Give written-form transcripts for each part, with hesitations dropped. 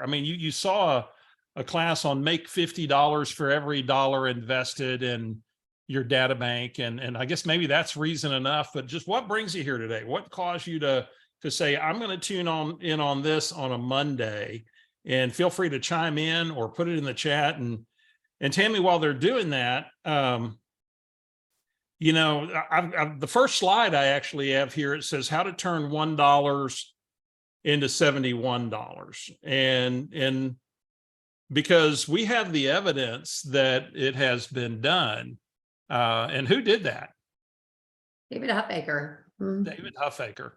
I mean, you saw a class on make $50 for every dollar invested in your data bank. And I guess maybe that's reason enough, but just what brings you here today? What caused you to say, I'm going to tune in on this on a Monday? And feel free to chime in or put it in the chat. And Tammi, while they're doing that, you know, the first slide I actually have here, it says how to turn $1 into $71. And because we have the evidence that it has been done. And who did that? David Huffaker. David Huffaker.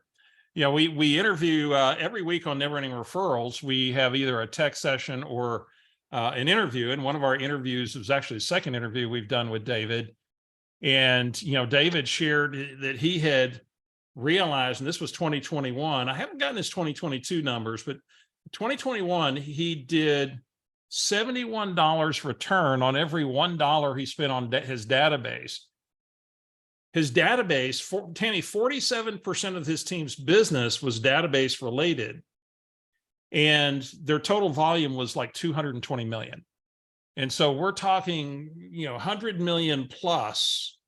You know, we interview every week on Never Ending Referrals. We have either a tech session or an interview. And one of our interviews was actually the second interview we've done with David. And, you know, David shared that he had realized, and this was 2021. I haven't gotten his 2022 numbers, but 2021, he did $71 return on every $1 he spent on his database. His database, Tammi, 47% of his team's business was database related, and their total volume was like 220 million. And so we're talking, you know, 100 million plus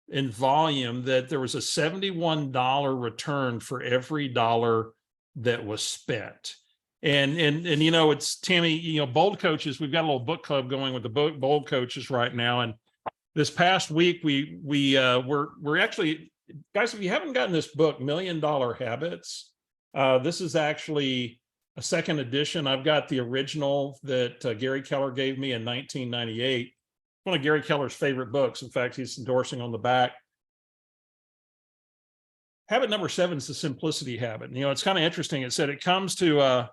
in volume, that there was a $71 return for every dollar that was spent. And you know, it's Tammi, you know, Bold Coaches, we've got a little book club going with the Bold Coaches right now. And this past week, we're actually, guys, if you haven't gotten this book, $1 Million Habits, this is actually a second edition. I've got the original that Gary Keller gave me in 1998. One of Gary Keller's favorite books. In fact, he's endorsing on the back. Habit number 7 is the simplicity habit. You know, it's kind of interesting. It said it comes to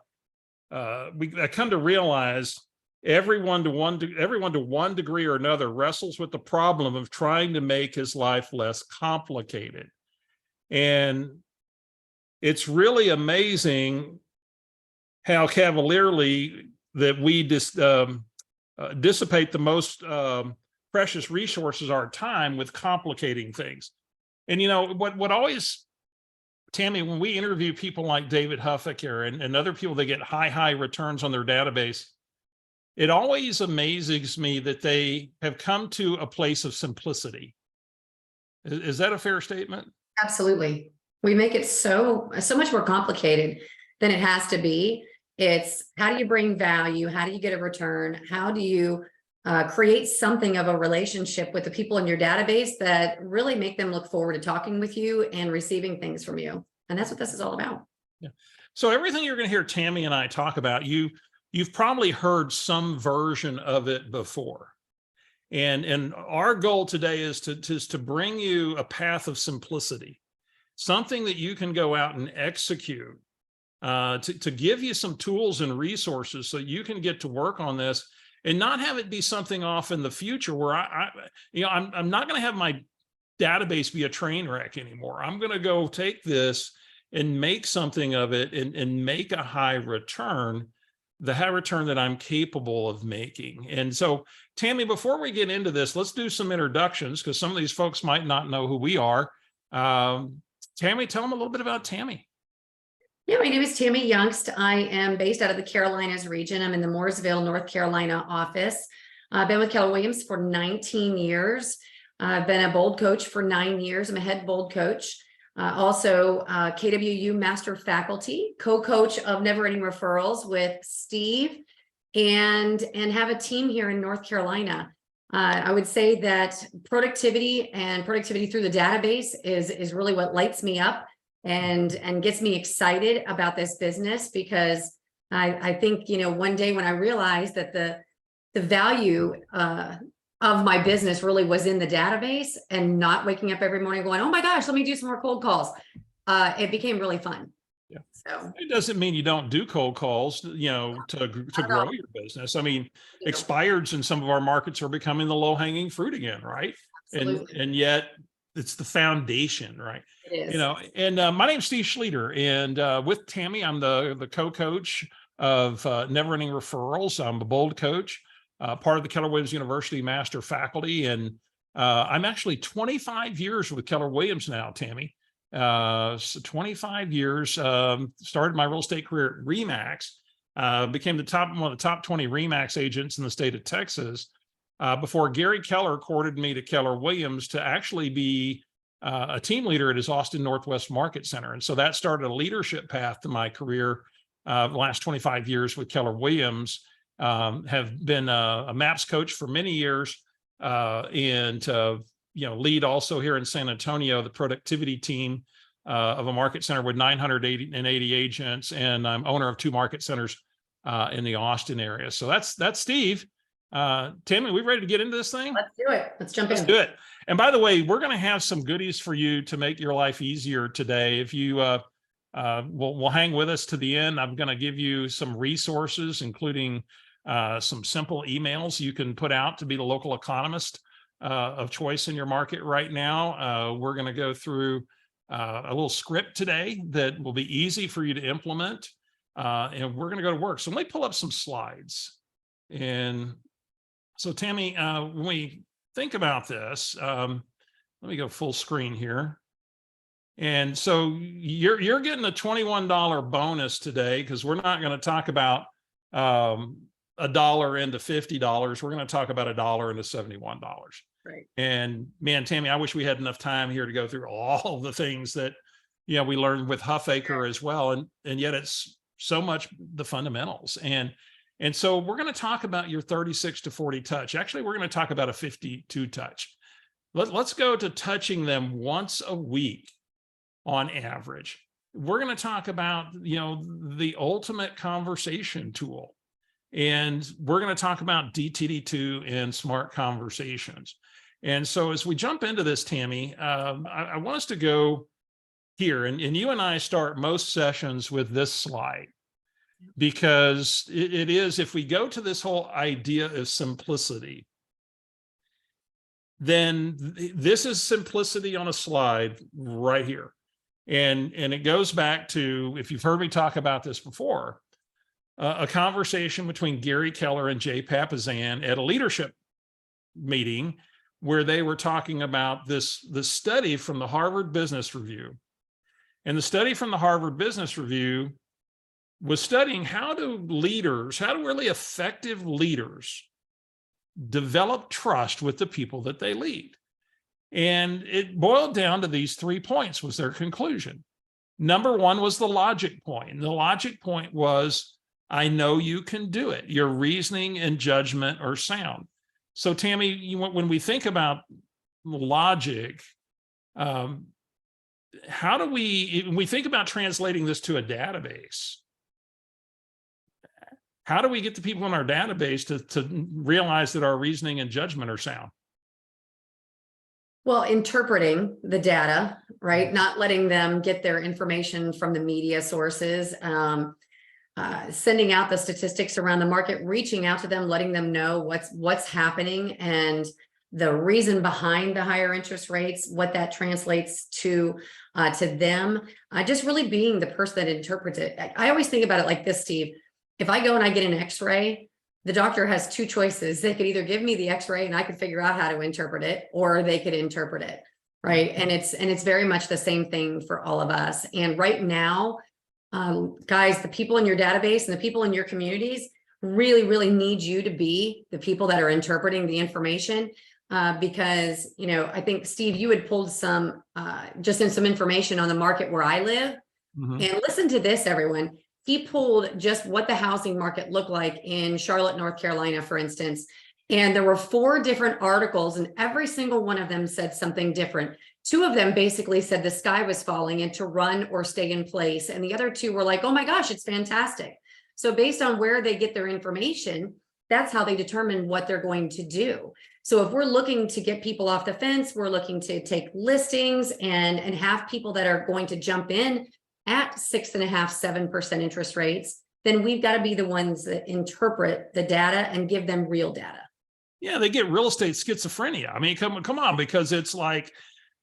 I come to realize everyone to one degree or another wrestles with the problem of trying to make his life less complicated. And it's really amazing how cavalierly that we dissipate the most precious resources, our time, with complicating things. And, you know, what always, Tammi, when we interview people like David Huffaker and other people that get high returns on their database, it always amazes me that they have come to a place of simplicity. Is that a fair statement? Absolutely. We make it so much more complicated than it has to be. It's how do you bring value? How do you get a return? How do you create something of a relationship with the people in your database that really make them look forward to talking with you and receiving things from you? And that's what this is all about. Yeah. So everything you're going to hear Tammi and I talk about, you've probably heard some version of it before. And our goal today is to bring you a path of simplicity, something that you can go out and execute, to give you some tools and resources so you can get to work on this and not have it be something off in the future where I'm not going to have my database be a train wreck anymore. I'm going to go take this and make something of it and make a high return, the high return that I'm capable of making. And so, Tammi, before we get into this, let's do some introductions, because some of these folks might not know who we are. Tammi, tell them a little bit about Tammi. Yeah, my name is Tammi Juengst. I am based out of the Carolinas region. I'm in the Mooresville, North Carolina office. I've been with Keller Williams for 19 years. I've been a Bold Coach for 9 years. I'm a head Bold Coach. Also KWU Master Faculty, co-coach of Never Ending Referrals with Steve, and have a team here in North Carolina. I would say that productivity through the database is really what lights me up and gets me excited about this business, because I think, you know, one day when I realized that the value of my business really was in the database and not waking up every morning going, oh my gosh, let me do some more cold calls. It became really fun. Yeah. So it doesn't mean you don't do cold calls, you know, to grow your business. I mean, expireds in some of our markets are becoming the low hanging fruit again, right? Absolutely. And yet it's the foundation, right? It is. You know, and my name's Steve Schlueter, and with Tammi, I'm the co-coach of Never Ending Referrals. I'm a Bold Coach, part of the Keller Williams University Master Faculty, and I'm actually 25 years with Keller Williams now, Tammi. So 25 years, started my real estate career at RE/MAX, became one of the top 20 RE/MAX agents in the state of Texas, before Gary Keller courted me to Keller Williams to actually be a team leader at his Austin Northwest Market Center. And so that started a leadership path to my career. The last 25 years with Keller Williams, have been a MAPS coach for many years, and lead also here in San Antonio, the productivity team of a market center with 980 agents, and I'm owner of 2 market centers in the Austin area. So that's Steve. Tammi, we ready to get into this thing? Let's do it. Let's jump in. Let's do it. And by the way, we're going to have some goodies for you to make your life easier today. If you we'll hang with us to the end, I'm going to give you some resources, including some simple emails you can put out to be the local economist of choice in your market right now. We're going to go through a little script today that will be easy for you to implement, and we're going to go to work. So let me pull up some slides. And so Tammi, when we think about this, let me go full screen here. And so you're getting a $21 bonus today, because we're not going to talk about $1 into $50. We're going to talk about $1 into $71. Right. And man, Tammi, I wish we had enough time here to go through all the things that we learned with Huffaker as well. And yet it's so much the fundamentals. And so we're going to talk about your 36 to 40 touch. Actually, we're going to talk about a 52 touch. Let's go to touching them once a week on average. We're going to talk about, the ultimate conversation tool. And we're going to talk about DTD2 and smart conversations. And so as we jump into this, Tammi, I want us to go here. And you and I start most sessions with this slide, because it is, if we go to this whole idea of simplicity, then this is simplicity on a slide right here. And it goes back to, if you've heard me talk about this before, a conversation between Gary Keller and Jay Papasan at a leadership meeting, where they were talking about the study from the Harvard Business Review. And the study from the Harvard Business Review was studying how do really effective leaders develop trust with the people that they lead. And it boiled down to these 3 points was their conclusion. Number one was the logic point. And the logic point was, I know you can do it. Your reasoning and judgment are sound. So Tammi, when we think about logic, how do when we think about translating this to a database, how do we get the people in our database to realize that our reasoning and judgment are sound? Well, interpreting the data, right? Not letting them get their information from the media sources, sending out the statistics around the market, reaching out to them, letting them know what's happening and the reason behind the higher interest rates, what that translates to them. Just really being the person that interprets it. I always think about it like this, Steve. If I go and I get an X-ray, the doctor has 2 choices. They could either give me the X-ray and I could figure out how to interpret it, or they could interpret it, right? And it's very much the same thing for all of us. And right now, guys, the people in your database and the people in your communities really, really need you to be the people that are interpreting the information. Because, I think, Steve, you had pulled some information on the market where I live. Mm-hmm. And listen to this, everyone. He pulled just what the housing market looked like in Charlotte, North Carolina, for instance. And there were 4 different articles, and every single one of them said something different. 2 of them basically said the sky was falling and to run or stay in place. And the other 2 were like, oh my gosh, it's fantastic. So based on where they get their information, that's how they determine what they're going to do. So if we're looking to get people off the fence, we're looking to take listings and have people that are going to jump in at 6.5%, 7% interest rates, then we've got to be the ones that interpret the data and give them real data. Yeah, they get real estate schizophrenia. I mean, come on, because it's like,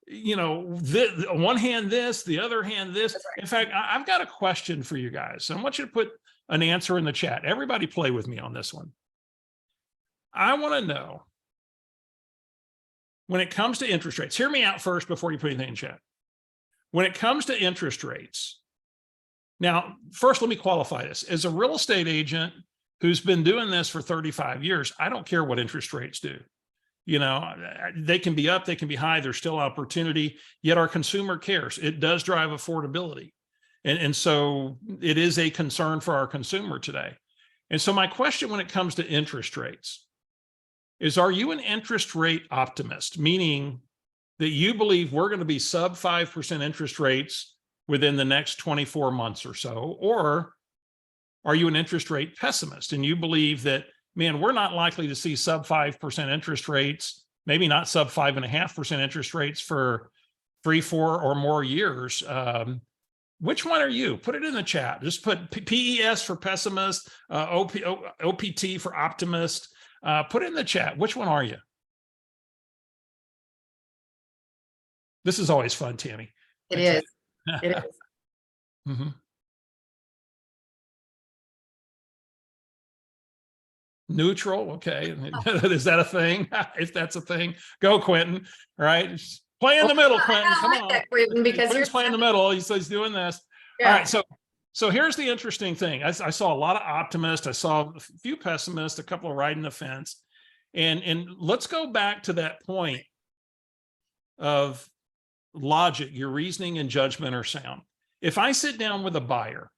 one hand this, the other hand this. Right. In fact, I've got a question for you guys. I want you to put an answer in the chat. Everybody play with me on this one. I want to know, when it comes to interest rates, hear me out first before you put anything in chat. When it comes to interest rates, Now, first, let me qualify this. As a real estate agent who's been doing this for 35 years, I don't care what interest rates do. You know, they can be up, they can be high, there's still opportunity, yet our consumer cares. It does drive affordability. And so it is a concern for our consumer today. And so my question when it comes to interest rates is, are you an interest rate optimist? Meaning that you believe we're going to be sub 5% interest rates within the next 24 months or so? Or are you an interest rate pessimist and you believe that, man, we're not likely to see sub 5% interest rates, maybe not sub 5.5% interest rates for 3, 4 or more years? Which one are you? Put it in the chat. Just put PES for pessimist, OPT for optimist. Put it in the chat. Which one are you? This is always fun, Tammy. It is. It is. Mm-hmm. Neutral. Okay. Is that a thing? If that's a thing, go Quentin. All right. Play in the middle, Quentin. Come on. That, Quentin, because Quentin's playing in the middle. He's doing this. Yeah. All right. So here's the interesting thing. I saw a lot of optimists. I saw a few pessimists, a couple of riding the fence. And let's go back to that point of logic. Your reasoning and judgment are sound. If I sit down with a buyer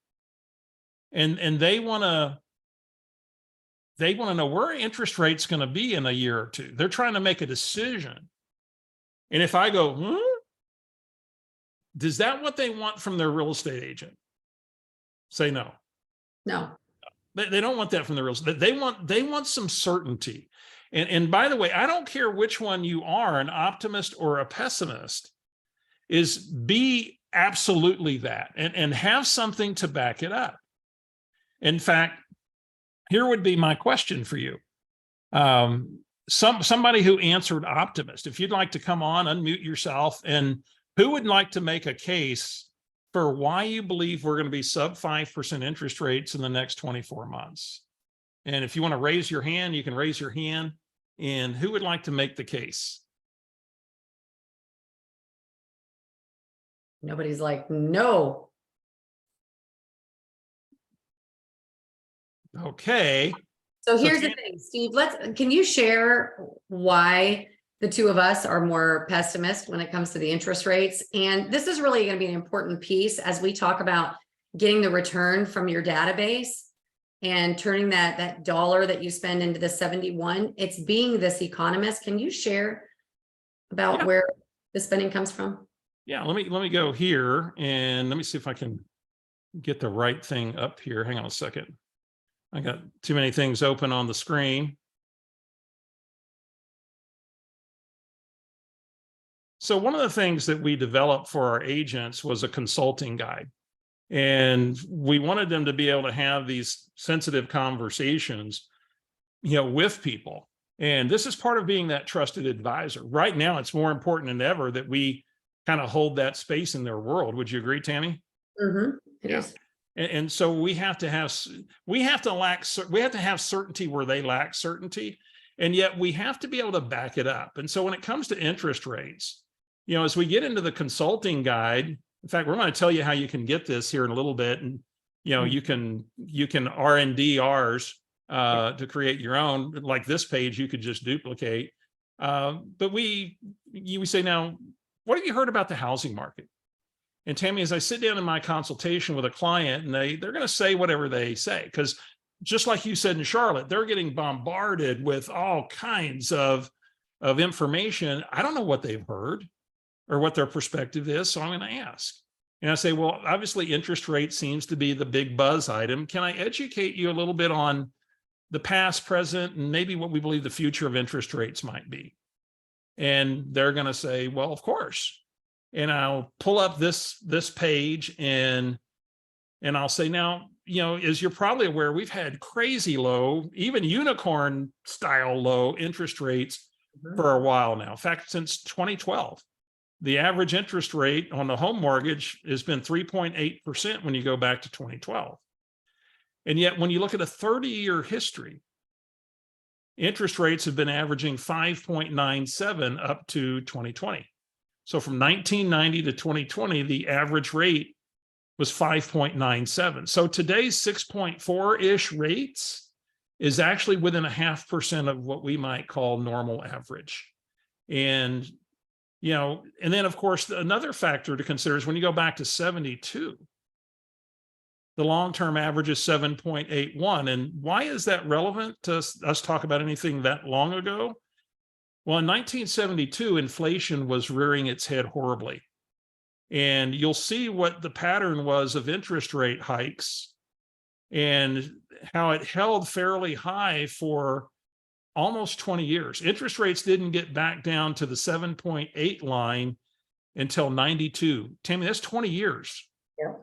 and they want to know where interest rate's going to be in a year or two, they're trying to make a decision. And if I go, is that what they want from their real estate agent? Say no. No. They don't want that from the real estate. They want some certainty. And by the way, I don't care which one you are, an optimist or a pessimist, is be absolutely that and have something to back it up. In fact, here would be my question for you. Somebody who answered optimist, if you'd like to come on, unmute yourself, and who would like to make a case for why you believe we're going to be sub 5% interest rates in the next 24 months? And if you want to raise your hand, you can raise your hand. And who would like to make the case? Nobody's like, no. Okay. So here's the thing, Steve, can you share why the two of us are more pessimist when it comes to the interest rates? And this is really going to be an important piece as we talk about getting the return from your database and turning that dollar that you spend into the 71. It's being this economist. Can you share about where the spending comes from? Yeah, let me go here and let me see if I can get the right thing up here. Hang on a second. I got too many things open on the screen. So one of the things that we developed for our agents was a consulting guide. And we wanted them to be able to have these sensitive conversations, with people. And this is part of being that trusted advisor. Right now, it's more important than ever that we kind of hold that space in their world. Would you agree, Tammy? Mm-hmm. It is. And so we have to have certainty where they lack certainty, and yet we have to be able to back it up. And so when it comes to interest rates, as we get into the consulting guide, in fact, we're going to tell you how you can get this here in a little bit, and you can R&D ours to create your own. Like this page, you could just duplicate. But we say, now, what have you heard about the housing market? And Tammy, as I sit down in my consultation with a client, and they're going to say whatever they say, because just like you said in Charlotte, they're getting bombarded with all kinds of information. I don't know what they've heard or what their perspective is, so I'm going to ask. And I say, well, obviously interest rate seems to be the big buzz item. Can I educate you a little bit on the past, present, and maybe what we believe the future of interest rates might be? And they're going to say, well, of course. And I'll pull up this page and I'll say, now, as you're probably aware, we've had crazy low, even unicorn style low interest rates for a while now. In fact, since 2012, the average interest rate on the home mortgage has been 3.8% when you go back to 2012. And yet when you look at a 30-year history, interest rates have been averaging 5.97 up to 2020. So from 1990 to 2020, the average rate was 5.97. So today's 6.4-ish rates is actually within 0.5% of what we might call normal average. And, and then of course, another factor to consider is when you go back to 72, the long-term average is 7.81. And why is that relevant to us talk about anything that long ago? Well, in 1972, inflation was rearing its head horribly. And you'll see what the pattern was of interest rate hikes and how it held fairly high for almost 20 years. Interest rates didn't get back down to the 7.8 line until 92. Tammi, that's 20 years. Yeah.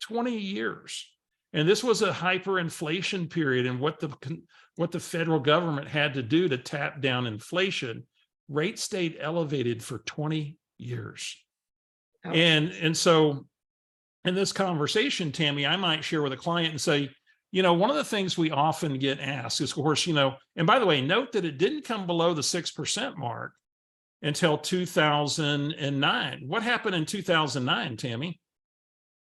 20 years. And this was a hyperinflation period, and what the federal government had to do to tap down inflation, rates stayed elevated for 20 years. Oh. And so in this conversation, Tammi, I might share with a client and say, one of the things we often get asked is, of course, and by the way, note that it didn't come below the 6% mark until 2009. What happened in 2009, Tammi?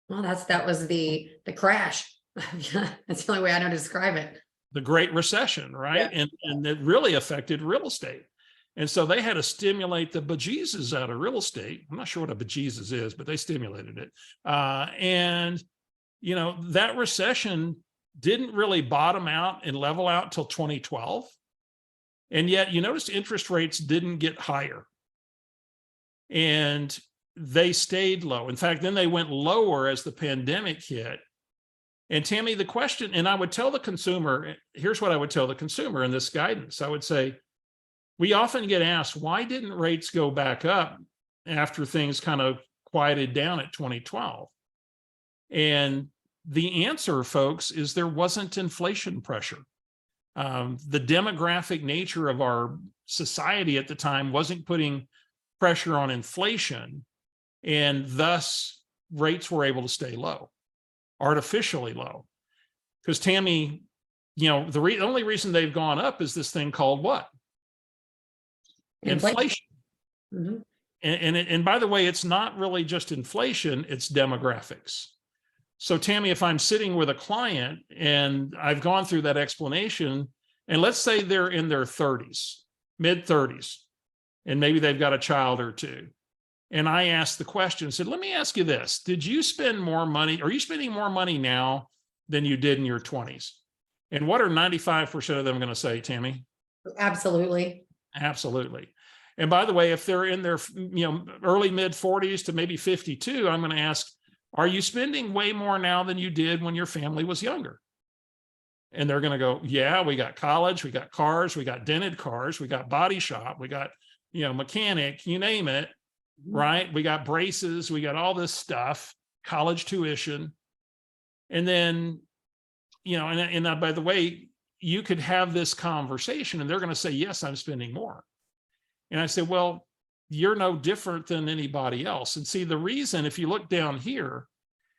Well, that was the crash. That's the only way I know to describe it. The Great Recession, right? Yeah. And it really affected real estate. And so they had to stimulate the bejesus out of real estate. I'm not sure what a bejesus is, but they stimulated it. And that recession didn't really bottom out and level out till 2012. And yet you notice interest rates didn't get higher. And they stayed low. In fact, then they went lower as the pandemic hit. And Tammi, the question, and I would tell the consumer, here's what I would tell the consumer in this guidance. I would say, we often get asked, why didn't rates go back up after things kind of quieted down at 2012? And the answer, folks, is there wasn't inflation pressure. The demographic nature of our society at the time wasn't putting pressure on inflation, and thus rates were able to stay low, artificially low. Because Tammi, the only reason they've gone up is this thing called what? Inflation. Mm-hmm. And by the way, it's not really just inflation, it's demographics. So Tammi, if I'm sitting with a client and I've gone through that explanation, and let's say they're in their 30s, mid 30s, and maybe they've got a child or two. And I asked the question, said, let me ask you this. Did you spend more money? Are you spending more money now than you did in your 20s? And what are 95% of them going to say, Tammi? Absolutely. Absolutely. And by the way, if they're in their early mid 40s to maybe 52, I'm going to ask, are you spending way more now than you did when your family was younger? And they're going to go, yeah, we got college, we got cars, we got dented cars, we got body shop, we got, mechanic, you name it, right? We got braces, we got all this stuff, college tuition. And then, and by the way, you could have this conversation and they're going to say, yes, I'm spending more. And I said, well, you're no different than anybody else. And see, the reason, if you look down here,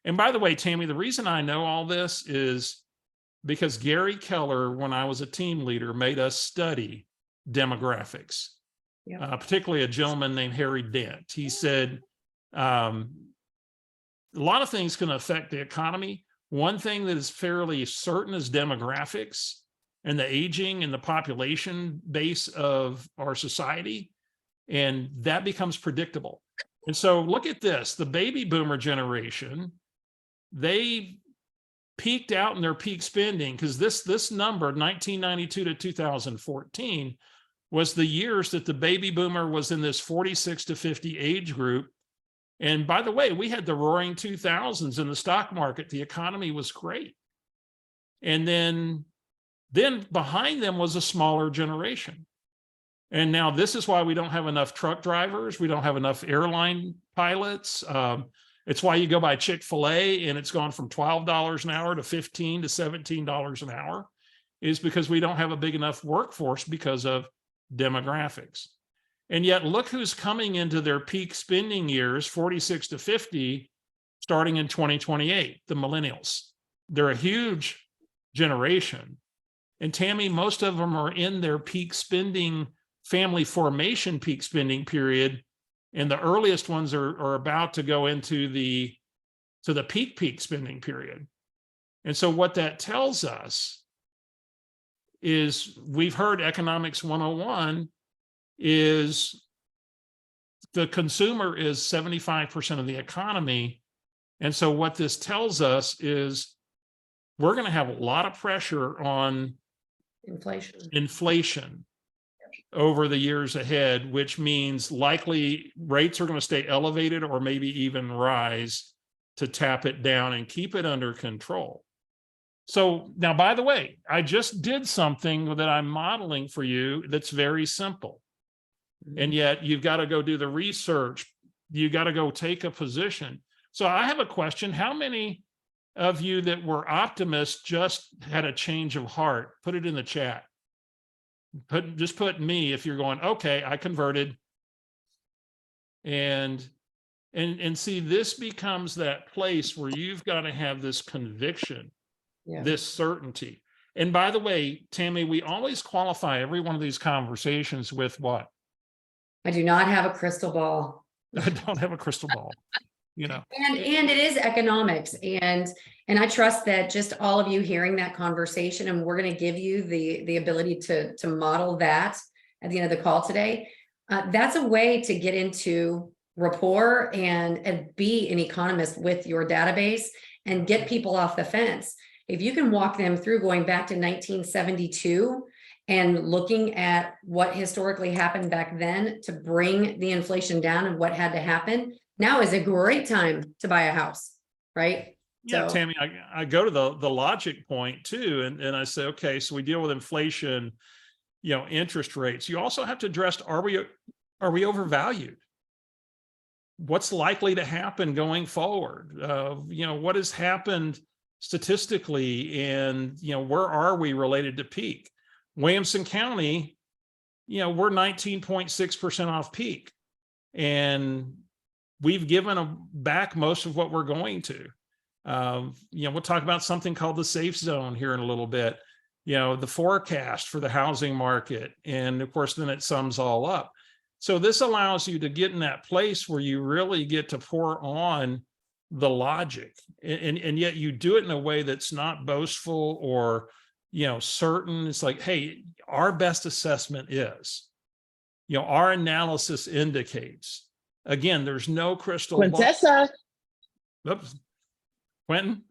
and by the way, Tammi, the reason I know all this is because Gary Keller, when I was a team leader, made us study demographics, particularly a gentleman named Harry Dent. He said, a lot of things can affect the economy. One thing that is fairly certain is demographics and the aging and the population base of our society. And that becomes predictable. And so look at this, the baby boomer generation, they peaked out in their peak spending because this number, 1992 to 2014, was the years that the baby boomer was in this 46 to 50 age group. And by the way, we had the roaring 2000s in the stock market. The economy was great. And then behind them was a smaller generation. And now this is why we don't have enough truck drivers. We don't have enough airline pilots. It's why you go by Chick-fil-A and it's gone from $12 an hour to $15 to $17 an hour, is because we don't have a big enough workforce because of demographics. And yet look who's coming into their peak spending years, 46 to 50, starting in 2028, the millennials. They're a huge generation. And Tammi, most of them are in their peak spending, family formation peak spending period. And the earliest ones are about to go into the to the peak spending period. And so what that tells us is, we've heard economics 101 is the consumer is 75% of the economy. And so what this tells us is we're going to have a lot of pressure on inflation over the years ahead, which means likely rates are going to stay elevated or maybe even rise to tap it down and keep it under control. So now, by the way, I just did something that I'm modeling for you that's very simple. And yet you've got to go do the research. You got to go take a position. So I have a question. How many of you that were optimists just had a change of heart? Put it in the chat. Just put me if you're going, okay, I converted. And see, this becomes that place where you've got to have this conviction, this certainty. And by the way, Tammi, we always qualify every one of these conversations with what? I do not have a crystal ball. I don't have a crystal ball, you know. And it is economics. And I trust that just all of you hearing that conversation, and we're going to give you the ability to model that at the end of the call today. That's a way to get into rapport and be an economist with your database and get people off the fence. If you can walk them through going back to 1972 and looking at what historically happened back then to bring the inflation down and what had to happen, now is a great time to buy a house, right? Yeah, So, Tammi, I go to the logic point too, and I say, okay, so we deal with inflation, you know, interest rates. You also have to address, are we overvalued? What's likely to happen going forward? You know, what has happened statistically, and, you know, where are we related to peak? Williamson County, you know, we're 19.6% off peak, and we've given back most of what we're going to. You know, we'll talk about something called the safe zone here in a little bit, you know, the forecast for the housing market. And of course, then it sums all up. So this allows you to get in that place where you really get to pour on the logic, and yet you do it in a way that's not boastful or, you know, certain. It's like, hey, our best assessment is, you know, our analysis indicates. Again, there's no crystal Quintessa. ball. Oops. Quentin.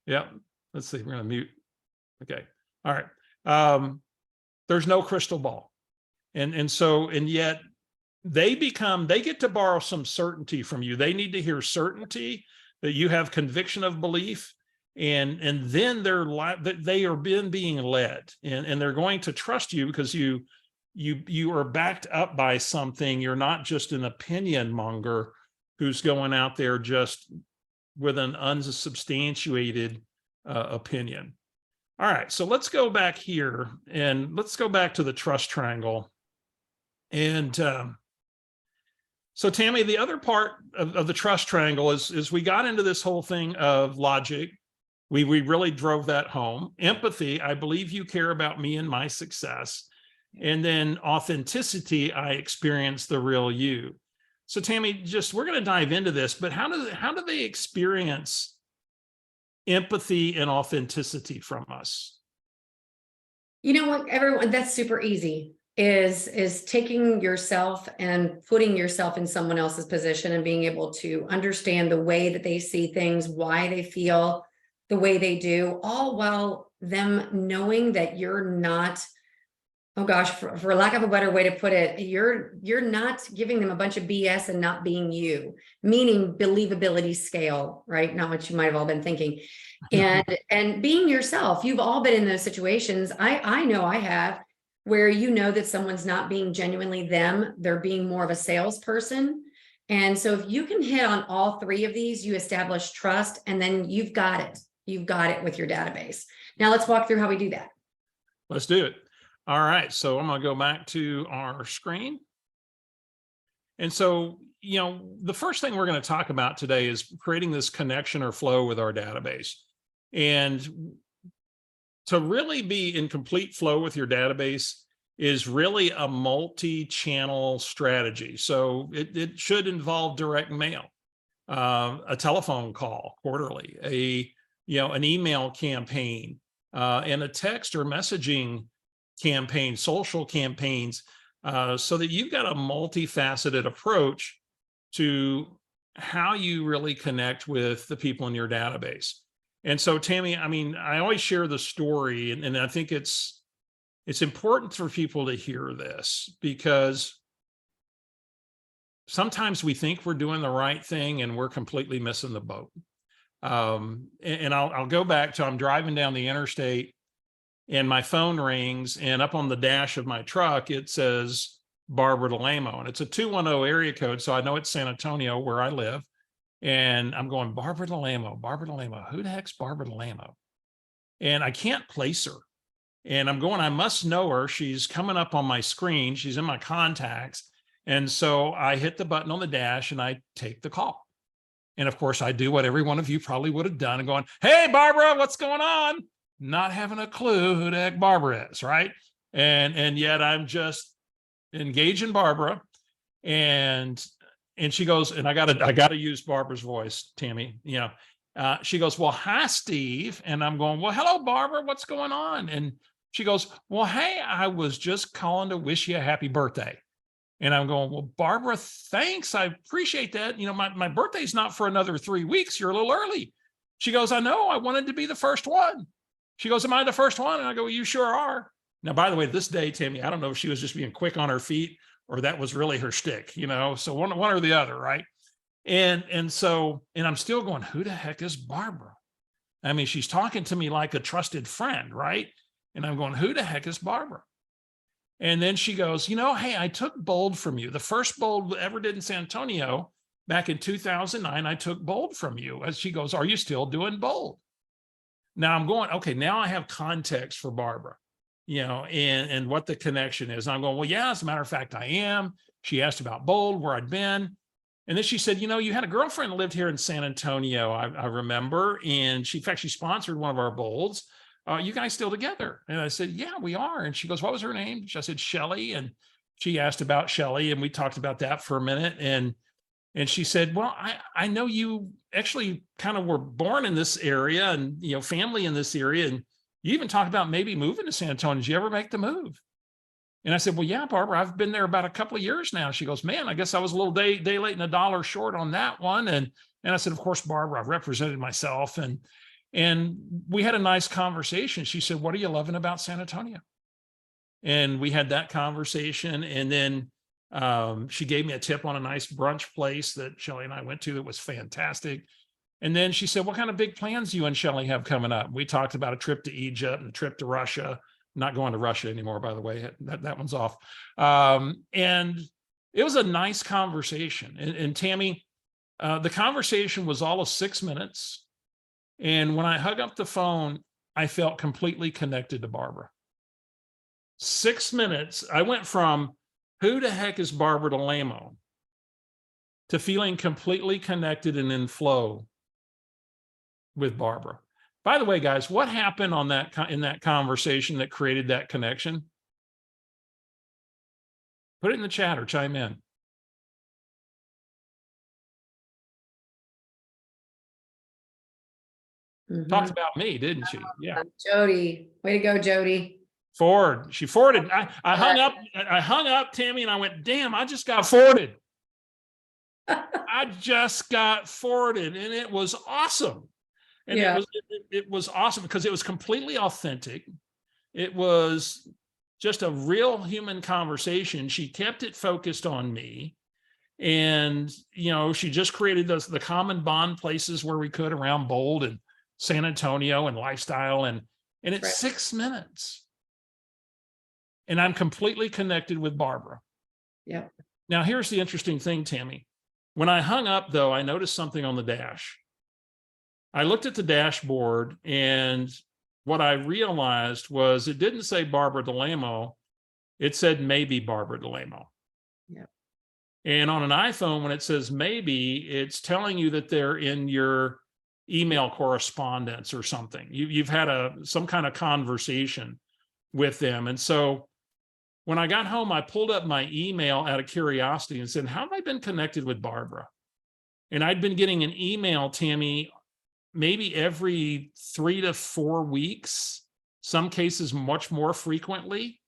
Yeah. Let's see. We're going to mute. Okay. All right. There's no crystal ball. And yet they get to borrow some certainty from you. They need to hear certainty that you have conviction of belief. And then they are being led, and they're going to trust you because you are backed up by something. You're not just an opinion monger who's going out there just with an unsubstantiated opinion. All right, so let's go back here and let's go back to the trust triangle. And so Tammi, the other part of the trust triangle is we got into this whole thing of logic. We really drove that home. Empathy, I believe you care about me and my success. And then authenticity, I experience the real you. So Tammi, we're going to dive into this, but how do they experience empathy and authenticity from us? you know what, everyone, that's super easy, is taking yourself and putting yourself in someone else's position and being able to understand the way that they see things, why they feel the way they do, all while them knowing that you're not, oh gosh, for lack of a better way to put it, you're not giving them a bunch of BS and not being you, meaning believability scale, right? Not what you might have all been thinking. And being yourself. You've all been in those situations. I know I have, where you know that someone's not being genuinely them, they're being more of a salesperson. And so if you can hit on all three of these, you establish trust, and then you've got it. You've got it with your database. Now let's walk through how we do that. Let's do it. All right, so I'm going to go back to our screen. And so, you know, the first thing we're going to talk about today is creating this connection or flow with our database. And to really be in complete flow with your database is really a multi-channel strategy. So it should involve direct mail. a telephone call quarterly, an email campaign, and a text or messaging campaign, social campaigns, so that you've got a multifaceted approach to how you really connect with the people in your database. And so, Tammi, I mean, I always share the story, and I think it's important for people to hear this, because sometimes we think we're doing the right thing and we're completely missing the boat. And I'll go back to, I'm driving down the interstate and my phone rings, and up on the dash of my truck, it says Barbara DeLamo, and it's a 210 area code. So I know it's San Antonio where I live. And I'm going, Barbara DeLamo, who the heck's Barbara DeLamo? And I can't place her. And I'm going, I must know her. She's coming up on my screen. She's in my contacts. And so I hit the button on the dash and I take the call. And of course, I do what every one of you probably would have done, and going, hey, Barbara, what's going on? Not having a clue who the heck Barbara is, right? And yet I'm just engaging Barbara. And she goes, and I gotta use Barbara's voice, Tammi, she goes, well, hi, Steve. And I'm going, well, hello, Barbara, what's going on? And she goes, well, hey, I was just calling to wish you a happy birthday. And I'm going, well, Barbara, thanks. I appreciate that. My birthday's not for another 3 weeks. You're a little early. She goes, I know, I wanted to be the first one. She goes, am I the first one? And I go, well, you sure are. Now, by the way, this day, Tammi, I don't know if she was just being quick on her feet or that was really her shtick, so one or the other, right? And I'm still going, who the heck is Barbara? I mean, she's talking to me like a trusted friend, right? And I'm going, who the heck is Barbara? And then she goes, hey, I took Bold from you. The first Bold ever did in San Antonio back in 2009, I took Bold from you. As she goes, are you still doing Bold? Now I'm going, okay, now I have context for Barbara, and what the connection is. And I'm going, well, yeah, as a matter of fact, I am. She asked about Bold, where I'd been. And then she said, you had a girlfriend that lived here in San Antonio, I remember. And she sponsored one of our Bolds. You guys still together? And I said, yeah, we are. And she goes, what was her name? I said, Shelly. And she asked about Shelly, and we talked about that for a minute. And she said, well, I know you actually kind of were born in this area and, family in this area. And you even talked about maybe moving to San Antonio. Did you ever make the move? And I said, well, yeah, Barbara, I've been there about a couple of years now. She goes, man, I guess I was a little day late and $1 short on that one. And I said, of course, Barbara, I've represented myself. And we had a nice conversation. She said, what are you loving about San Antonio? And we had that conversation. And then she gave me a tip on a nice brunch place that Shelly and I went to that was fantastic. And then she said, what kind of big plans do you and Shelly have coming up? We talked about a trip to Egypt and a trip to Russia. Not going to Russia anymore, by the way, that one's off. And it was a nice conversation. And Tammi, the conversation was all of 6 minutes. And when I hung up the phone, I felt completely connected to Barbara. 6 minutes, I went from who the heck is Barbara DeLamo to feeling completely connected and in flow with Barbara. By the way, guys, what happened in that conversation that created that connection? Put it in the chat or chime in. Talked about me, didn't she? Yeah. Jody, way to go, Jody. Forward. She forwarded. I hung up, Tammi, and I went, damn, I just got forwarded. I just got forwarded, and it was awesome. And yeah, it was awesome because it was completely authentic. It was just a real human conversation. She kept it focused on me. And, she just created the common bond places where we could around Bold and San Antonio and lifestyle. And it's right. 6 minutes. And I'm completely connected with Barbara. Yeah. Now, here's the interesting thing, Tammi. When I hung up, though, I noticed something on the dash. I looked at the dashboard, and what I realized was it didn't say Barbara DeLamo. It said maybe Barbara DeLamo. Yeah. And on an iPhone, when it says maybe, it's telling you that they're in your email correspondence or something. You've had some kind of conversation with them. And so when I got home, I pulled up my email out of curiosity and said, how have I been connected with Barbara? And I'd been getting an email, Tammy, maybe every 3 to 4 weeks, some cases much more frequently,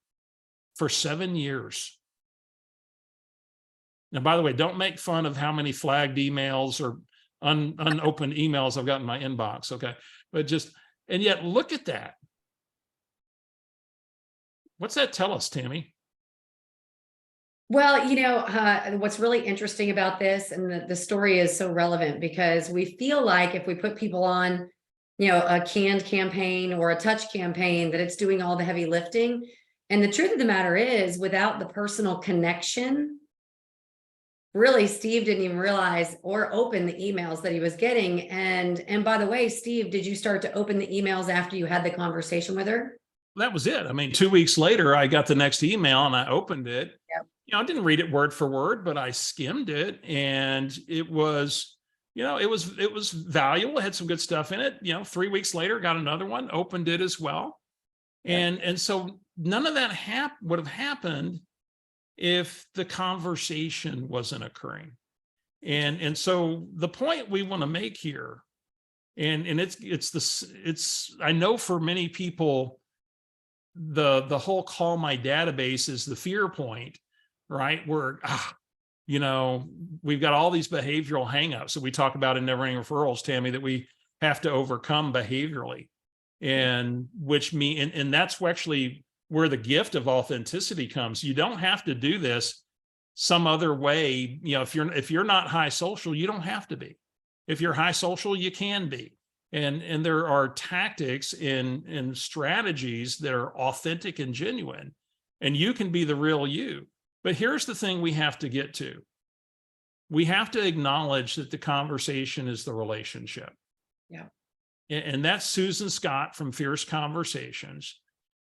for 7 years. Now, by the way, don't make fun of how many flagged emails or unopened emails I've got in my inbox, okay? But just, and yet look at that. What's that tell us, Tammy? Well, what's really interesting about this, and the story is so relevant, because we feel like if we put people on, a canned campaign or a touch campaign, that it's doing all the heavy lifting. And the truth of the matter is, without the personal connection, really, Steve didn't even realize or open the emails that he was getting. And by the way, Steve, did you start to open the emails after you had the conversation with her? That was it. I mean, 2 weeks later, I got the next email and I opened it. Yep. I didn't read it word for word, but I skimmed it, and it was, it was valuable. It had some good stuff in it. 3 weeks later, got another one, opened it as well. Yep. And so none of that would have happened if the conversation wasn't occurring. And so the point we want to make here, and it's I know for many people, the whole call my database is the fear point, right? Where, we've got all these behavioral hangups that we talk about in Never Ending Referrals, Tammy, that we have to overcome behaviorally. And and that's actually where the gift of authenticity comes. You don't have to do this some other way. If you're not high social, you don't have to be. If you're high social, you can be. And there are tactics and strategies that are authentic and genuine, and you can be the real you. But here's the thing we have to get to. We have to acknowledge that the conversation is the relationship. Yeah. And that's Susan Scott from Fierce Conversations.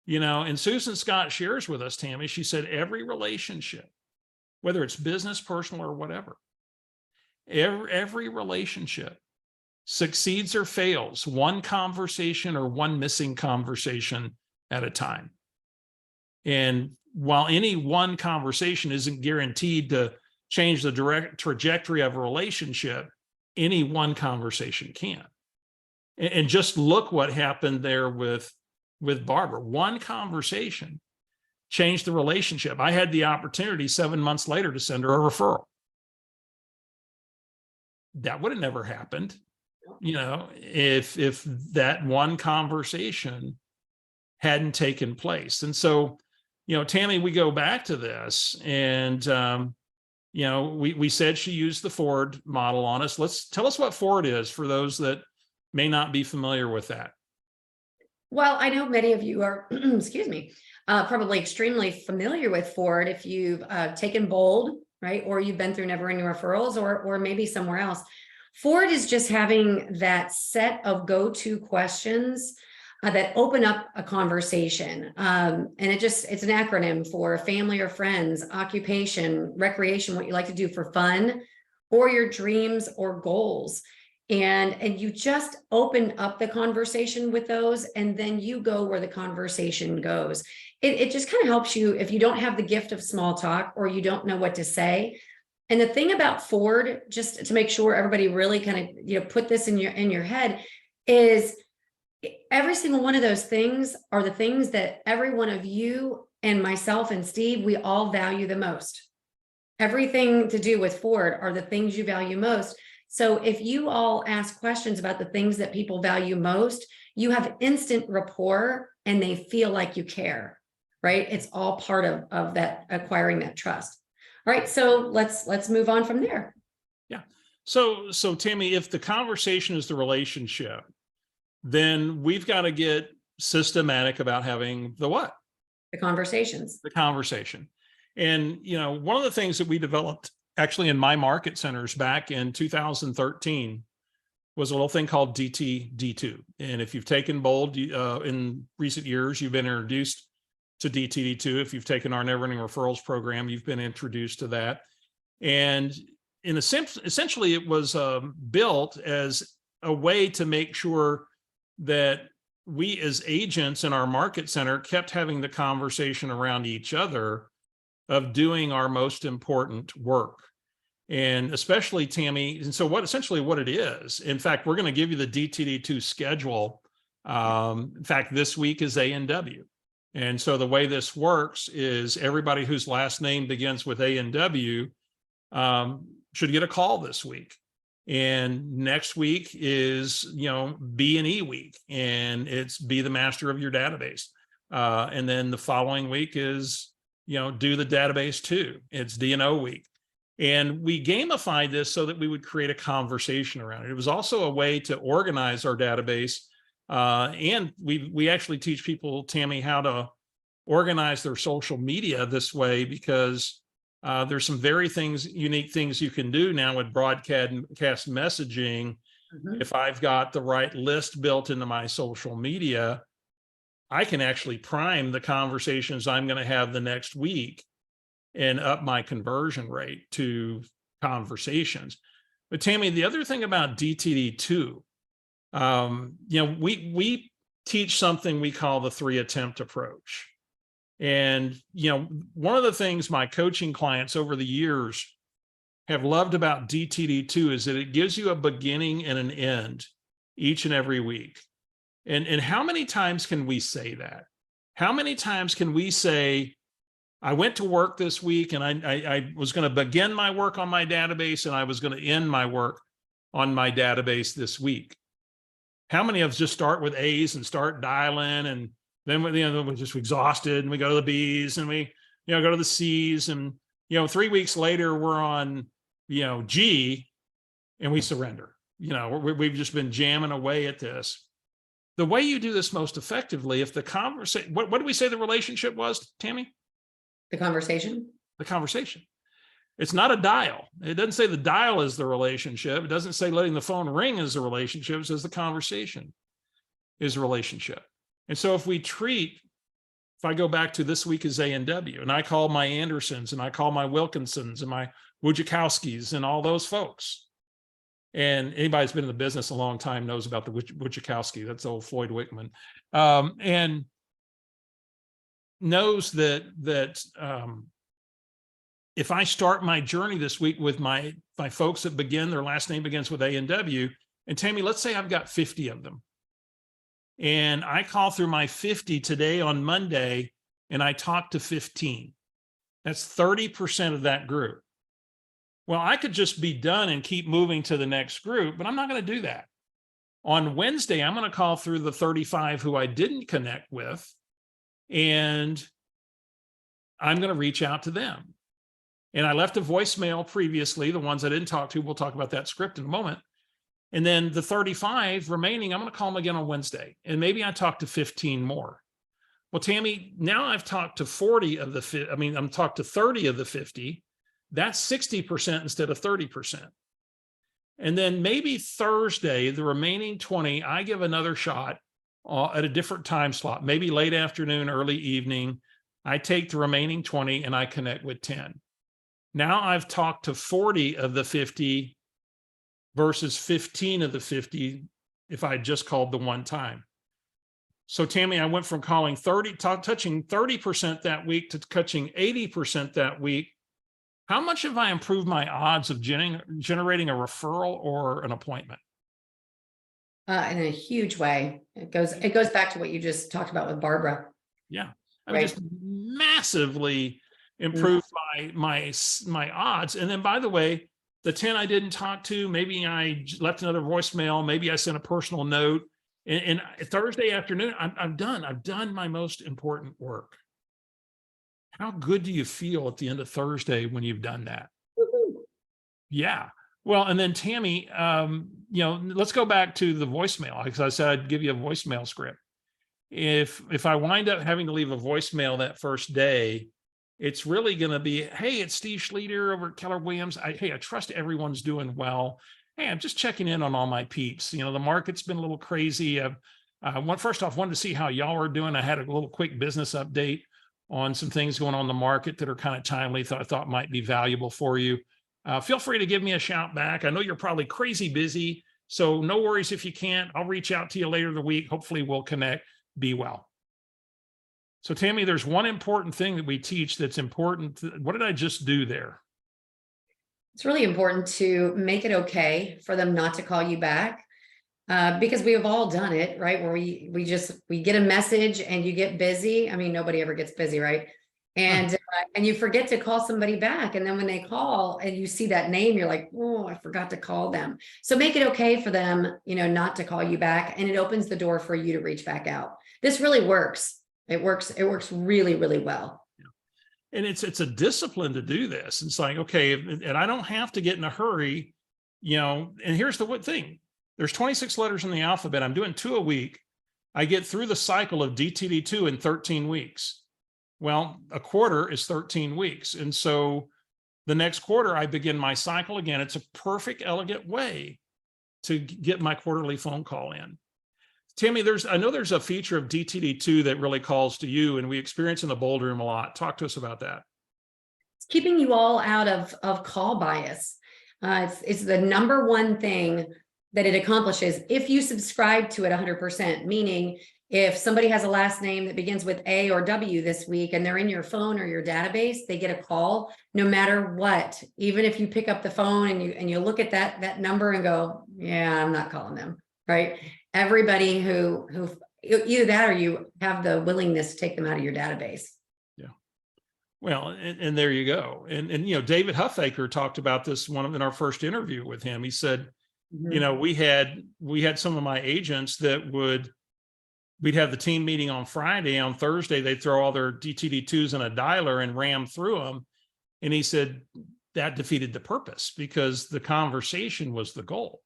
And Susan Scott shares with us, Tammy, she said, every relationship, whether it's business, personal, or whatever, every relationship succeeds or fails one conversation or one missing conversation at a time. And while any one conversation isn't guaranteed to change the direct trajectory of a relationship, any one conversation can. And just look what happened there with Barbara. One conversation changed the relationship. I had the opportunity 7 months later to send her a referral. That would have never happened, if that one conversation hadn't taken place. And so, Tammy, we go back to this, and we said she used the Ford model on us. Tell us what Ford is for those that may not be familiar with that. Well, I know many of you are, excuse me, probably extremely familiar with Ford if you've taken Bold, right? Or you've been through Never Ending Referrals, or maybe somewhere else. Ford is just having that set of go-to questions that open up a conversation. And it's an acronym for family or friends, occupation, recreation, what you like to do for fun, or your dreams or goals. And you just open up the conversation with those, and then you go where the conversation goes. It just kind of helps you if you don't have the gift of small talk, or you don't know what to say. And the thing about Ford, just to make sure everybody really kind of, put this in your head, is every single one of those things are the things that every one of you and myself and Steve, we all value the most. Everything to do with Ford are the things you value most. So if you all ask questions about the things that people value most, you have instant rapport, and they feel like you care, right? It's all part of that, acquiring that trust. All right, so let's move on from there. Yeah. So Tammy, if the conversation is the relationship, then we've got to get systematic about having the what? The conversations. The conversation. And, one of the things that we developed actually in my market centers back in 2013 was a little thing called DTD2. And if you've taken Bold in recent years, you've been introduced to DTD2. If you've taken our Never Ending Referrals program, you've been introduced to that. And in a sense, essentially, it was built as a way to make sure that we as agents in our market center kept having the conversation around each other of doing our most important work. And especially Tammi, and so essentially what it is, in fact, we're going to give you the DTD2 schedule. In fact, this week is A&W. And so the way this works is everybody whose last name begins with A&W should get a call this week. And next week is, B&E week, and it's be the master of your database. And then the following week is, do the database too. It's D&O week. And we gamified this so that we would create a conversation around it. It was also a way to organize our database. And we actually teach people, Tammi, how to organize their social media this way, because there's some very unique things you can do now with broadcast messaging. Mm-hmm. If I've got the right list built into my social media, I can actually prime the conversations I'm going to have the next week and up my conversion rate to conversations. But Tammi, the other thing about DTD2, we teach something we call the 3-attempt approach. And, one of the things my coaching clients over the years have loved about DTD2 is that it gives you a beginning and an end each and every week. And how many times can we say that? How many times can we say, I went to work this week and I was going to begin my work on my database and I was going to end my work on my database this week? How many of us just start with A's and start dialing, and then we're just exhausted and we go to the B's and we go to the C's, and 3 weeks later we're on G and we surrender. We've just been jamming away at this. The way you do this most effectively, if the conversation, what did we say the relationship was, Tammi? The conversation. The conversation. It's not a dial. It doesn't say the dial is the relationship. It doesn't say letting the phone ring is the relationship. It says the conversation is a relationship. And so if I go back to this week is A&W, and I call my Andersons and I call my Wilkinsons and my Wojciechowskis and all those folks. And anybody who's been in the business a long time knows about the Wojciechowski. That's old Floyd Wickman. And knows that if I start my journey this week with my folks that their last name begins with A&W, and Tammi, let's say I've got 50 of them, and I call through my 50 today on Monday, and I talk to 15. That's 30% of that group. Well, I could just be done and keep moving to the next group, but I'm not going to do that. On Wednesday, I'm going to call through the 35 who I didn't connect with, and I'm going to reach out to them. And I left a voicemail previously, the ones I didn't talk to, we'll talk about that script in a moment. And then the 35 remaining, I'm going to call them again on Wednesday. And maybe I talk to 15 more. Well, Tammi, now I've talked to 30 of the 50. That's 60% instead of 30%. And then maybe Thursday, the remaining 20, I give another shot at a different time slot, maybe late afternoon, early evening. I take the remaining 20 and I connect with 10. Now I've talked to 40 of the 50 versus 15 of the 50 if I just called the one time. So Tammi, I went from calling touching 30% that week to touching 80% that week. How much have I improved my odds of generating a referral or an appointment? In a huge way. It goes back to what you just talked about with Barbara. Yeah, I just massively improved my odds. And then, by the way, the 10 I didn't talk to, maybe I left another voicemail, maybe I sent a personal note. And Thursday afternoon, I'm done. I've done my most important work. How good do you feel at the end of Thursday when you've done that? Woo-hoo. Yeah. Well, and then Tammi, let's go back to the voicemail, because I said I'd give you a voicemail script. If I wind up having to leave a voicemail that first day, it's really going to be, hey, it's Steve Schlueter over at Keller Williams. I trust everyone's doing well. Hey, I'm just checking in on all my peeps. The market's been a little crazy. First off, wanted to see how y'all are doing. I had a little quick business update on some things going on in the market that are kind of timely that I thought might be valuable for you. Feel free to give me a shout back. I know you're probably crazy busy, so no worries if you can't. I'll reach out to you later in the week. Hopefully we'll connect. Be well. So Tammi, there's one important thing that we teach that's important. What did I just do there? It's really important to make it okay for them not to call you back. Because we have all done it, right? Where we get a message and you get busy. I mean, nobody ever gets busy, right? And you forget to call somebody back. And then when they call and you see that name, you're like, oh, I forgot to call them. So make it okay for them, not to call you back. And it opens the door for you to reach back out. This really works. It works really, really well. And it's a discipline to do this. It's like, okay, and I don't have to get in a hurry, and here's the thing. There's 26 letters in the alphabet. I'm doing 2 a week. I get through the cycle of DTD2 in 13 weeks. Well, a quarter is 13 weeks. And so the next quarter, I begin my cycle again. It's a perfect, elegant way to get my quarterly phone call in. Tammi, I know there's a feature of DTD2 that really calls to you, and we experience in the Bold Room a lot. Talk to us about that. It's keeping you all out of call bias. It's the number one thing that it accomplishes if you subscribe to it 100%, meaning if somebody has a last name that begins with A or W this week and they're in your phone or your database, they get a call no matter what. Even if you pick up the phone and you look at that number and go, yeah, I'm not calling them, right? Everybody who either that or you have the willingness to take them out of your database. Yeah. Well, and there you go. And David Huffaker talked about this in our first interview with him. He said, we had some of my agents that we'd have the team meeting on Friday. On Thursday, they'd throw all their DTD2s in a dialer and ram through them. And he said that defeated the purpose because the conversation was the goal.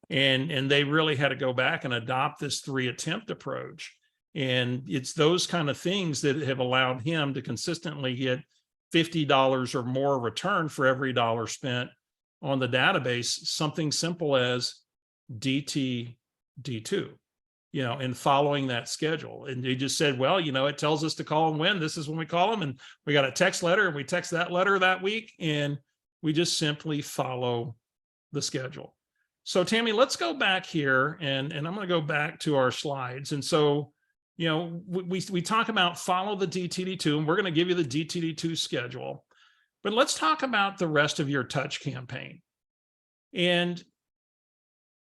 And they really had to go back and adopt this 3-attempt approach. And it's those kind of things that have allowed him to consistently get $50 or more return for every dollar spent on the database, something simple as DTD2, and following that schedule. And he just said, well, it tells us to call and when. This is when we call them. And we got a text letter and we text that letter that week. And we just simply follow the schedule. So Tammi, let's go back here and I'm going to go back to our slides. And so, we talk about follow the DTD2 and we're going to give you the DTD2 schedule. But let's talk about the rest of your touch campaign. And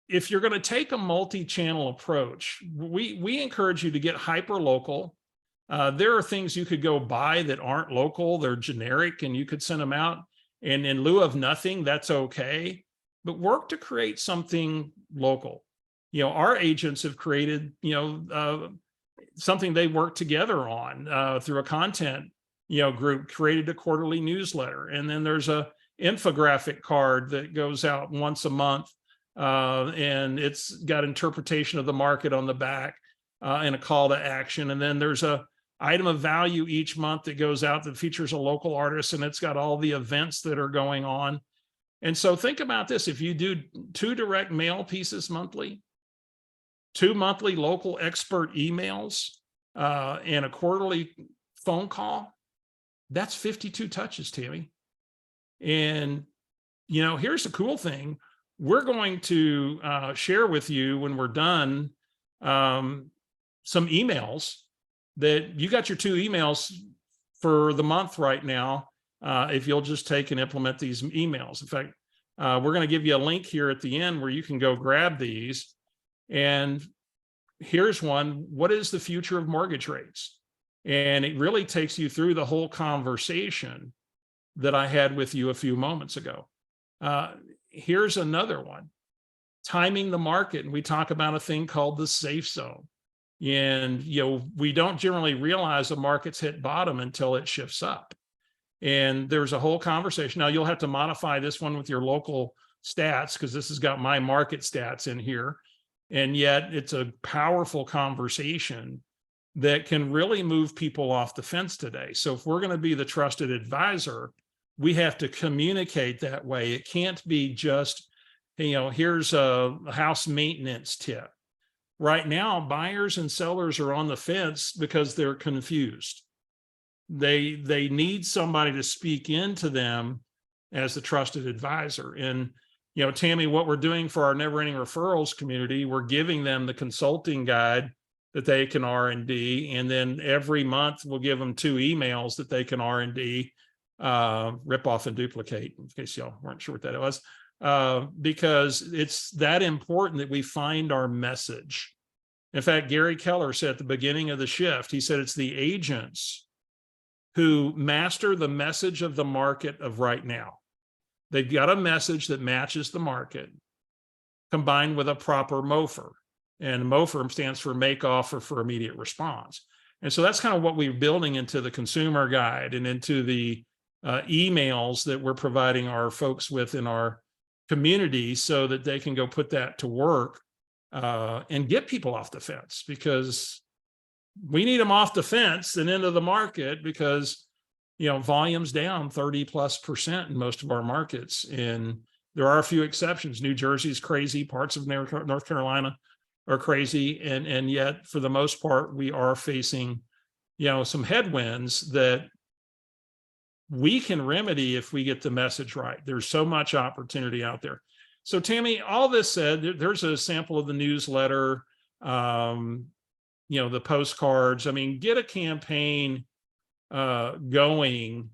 if you're going to take a multi-channel approach, we encourage you to get hyper local. There are things you could go buy that aren't local, they're generic, and you could send them out. And in lieu of nothing, that's okay. But work to create something local. Our agents have created, something they work together on through a content group, created a quarterly newsletter. And then there's a infographic card that goes out once a month. And it's got interpretation of the market on the back and a call to action. And then there's a item of value each month that goes out that features a local artist, and it's got all the events that are going on. And so think about this. If you do 2 direct mail pieces monthly, 2 monthly local expert emails, and a quarterly phone call, that's 52 touches, Tammi. And, here's the cool thing. We're going to share with you when we're done some emails that you got your 2 emails for the month right now. If you'll just take and implement these emails. In fact, we're going to give you a link here at the end where you can go grab these. And here's one. What is the future of mortgage rates? And it really takes you through the whole conversation that I had with you a few moments ago. Here's another one. Timing the market. And we talk about a thing called the safe zone. And, we don't generally realize the market's hit bottom until it shifts up. And there's a whole conversation. Now you'll have to modify this one with your local stats because this has got my market stats in here. And yet it's a powerful conversation that can really move people off the fence today. So if we're going to be the trusted advisor, we have to communicate that way. It can't be just, here's a house maintenance tip. Right now, buyers and sellers are on the fence because they're confused. They need somebody to speak into them as the trusted advisor. And, Tammi, what we're doing for our Never Ending Referrals community, we're giving them the consulting guide that they can R&D. And then every month we'll give them 2 emails that they can R&D rip off and duplicate, in case y'all weren't sure what that was, because it's that important that we find our message. In fact, Gary Keller said at the beginning of the shift, he said it's the agents who master the message of the market of right now. They've got a message that matches the market combined with a proper MOFR. And MOFR stands for make offer for immediate response. And so that's kind of what we're building into the consumer guide and into the emails that we're providing our folks with in our community so that they can go put that to work and get people off the fence, because we need them off the fence and into the market, because, volume's down 30+% in most of our markets. And there are a few exceptions. New Jersey's crazy. Parts of North Carolina are crazy. And yet, for the most part, we are facing, some headwinds that we can remedy if we get the message right. There's so much opportunity out there. So Tammi, all this said, there's a sample of the newsletter, the postcards. I mean, get a campaign going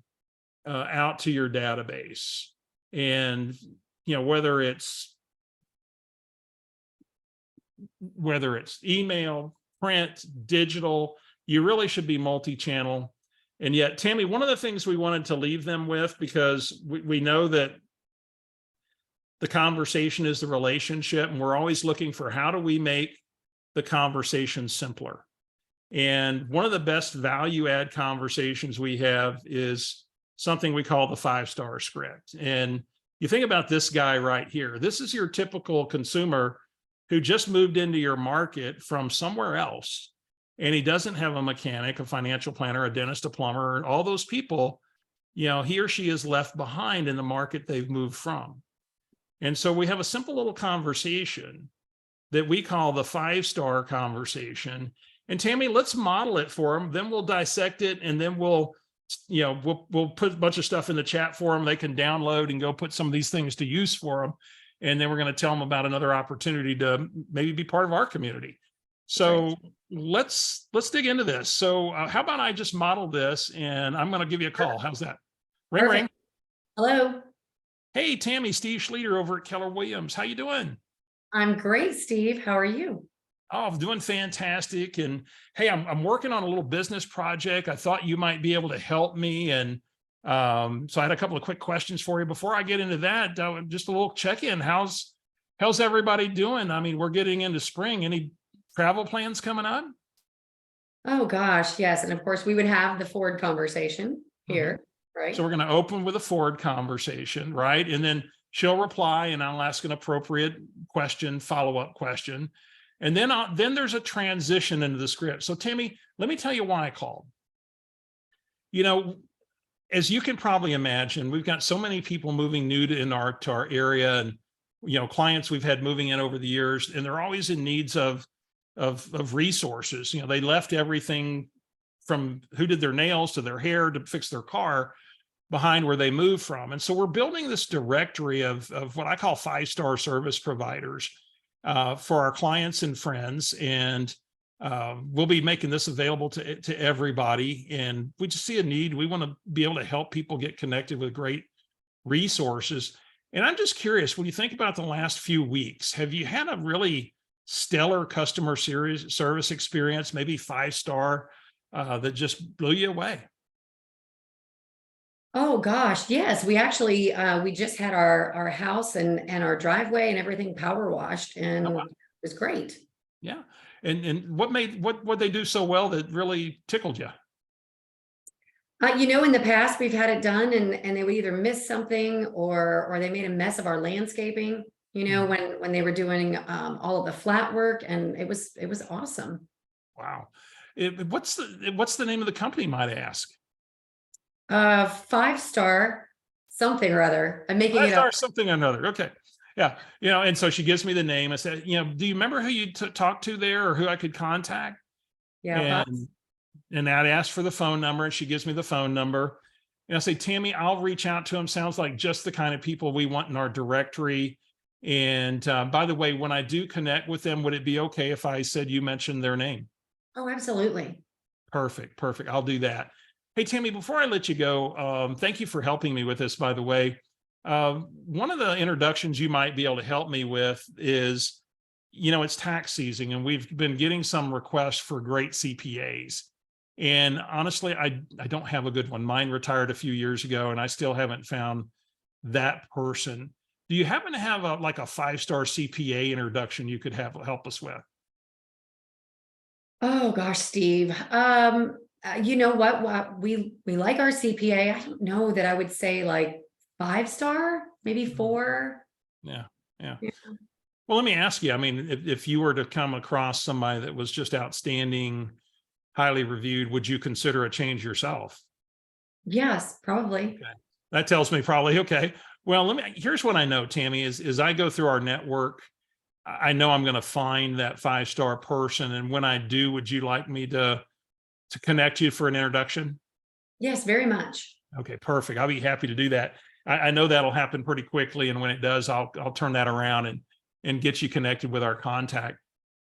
out to your database. And, whether it's email, print, digital, you really should be multi-channel. And yet, Tammi, one of the things we wanted to leave them with, because we know that the conversation is the relationship, and we're always looking for how do we make the conversation simpler. And one of the best value add conversations we have is something we call the 5-star script. And you think about this guy right here. This is your typical consumer who just moved into your market from somewhere else. And he doesn't have a mechanic, a financial planner, a dentist, a plumber, all those people, he or she is left behind in the market they've moved from. And so we have a simple little conversation that we call the 5-star conversation. And Tammi, let's model it for them. Then we'll dissect it, and then we'll put a bunch of stuff in the chat for them. They can download and go put some of these things to use for them. And then we're going to tell them about another opportunity to maybe be part of our community. So let's dig into this. So how about I just model this, and I'm going to give you a call. How's that? Ring, Perfect. ring. Hello. Hey, Tammi, Steve Schlueter over at Keller Williams. How you doing? I'm great, Steve. How are you? Oh, I'm doing fantastic. And hey, I'm working on a little business project. I thought you might be able to help me. And so I had a couple of quick questions for you. Before I get into that, just a little check-in. How's everybody doing? I mean, we're getting into spring. Any travel plans coming up? Oh gosh, yes. And of course, we would have the Ford conversation here, right? So we're going to open with a Ford conversation, right? And then she'll reply, and I'll ask an appropriate question, follow-up question. And then there's a transition into the script. So Tammi, let me tell you why I called. As you can probably imagine, we've got so many people moving new to our area, and clients we've had moving in over the years, and they're always in needs of resources. They left everything from who did their nails to their hair to fix their car behind where they moved from. And so we're building this directory of what I call 5-star service providers for our clients and friends. And we'll be making this available to everybody. And we just see a need. We want to be able to help people get connected with great resources. And I'm just curious, when you think about the last few weeks, have you had a really stellar customer service experience, maybe 5-star, that just blew you away? Oh gosh, yes. We actually we just had our house and our driveway and everything power washed, and Oh, wow. it was great. Yeah. And what they do so well that really tickled you? In the past we've had it done, and they would either miss something or they made a mess of our landscaping, when they were doing all of the flat work, and it was awesome. Wow. What's the name of the company, might I ask? 5-star something or other. I'm making it up. Something or another. Okay. Yeah. And so she gives me the name. I said, do you remember who you talked to there, or who I could contact? Yeah. And I'd ask for the phone number, and she gives me the phone number. And I say, Tammi, I'll reach out to them. Sounds like just the kind of people we want in our directory. And by the way, when I do connect with them, would it be okay if I said you mentioned their name? Oh, absolutely. Perfect. I'll do that. Hey, Tammy, before I let you go, thank you for helping me with this, by the way. One of the introductions you might be able to help me with is, it's tax season and we've been getting some requests for great CPAs. And honestly, I don't have a good one. Mine retired a few years ago and I still haven't found that person. Do you happen to have like a 5-star CPA introduction you could help us with? Oh gosh, Steve. You know what? We like our CPA. I don't know that I would say like 5-star, maybe Mhm. 4. Yeah. Yeah. Yeah. Well, let me ask you, I mean, if you were to come across somebody that was just outstanding, highly reviewed, would you consider a change yourself? Yes, probably. Okay. That tells me probably, okay. Well, here's what I know, Tammy, is I go through our network. I know I'm going to find that 5-star person. And when I do, would you like me to connect you for an introduction? Yes, very much. Okay, perfect. I'll be happy to do that. I know that'll happen pretty quickly. And when it does, I'll turn that around and get you connected with our contact.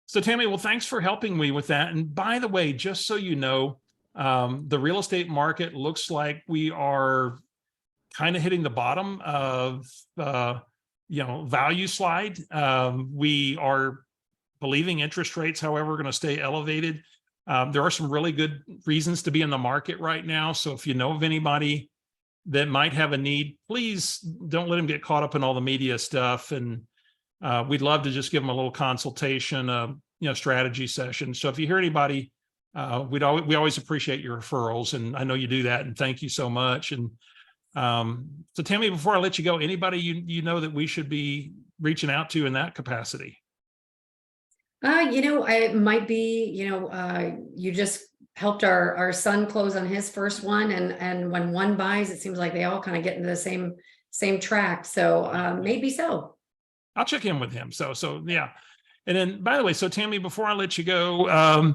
So Tammy, well, thanks for helping me with that. And by the way, just so you know, the real estate market looks like we are kind of hitting the bottom of value slide. We are believing interest rates, however, are going to stay elevated. There are some really good reasons to be in the market right now. So if you know of anybody that might have a need, please don't let them get caught up in all the media stuff. And we'd love to just give them a little consultation, strategy session. So if you hear anybody, we always appreciate your referrals, and I know you do that. And thank you so much. And so Tammy, before I let you go, anybody you know that we should be reaching out to in that capacity? It might be, you just helped our son close on his first one, and when one buys, it seems like they all kind of get into the same track. So maybe so. I'll check in with him. So yeah. And then, by the way, so Tammy, before I let you go,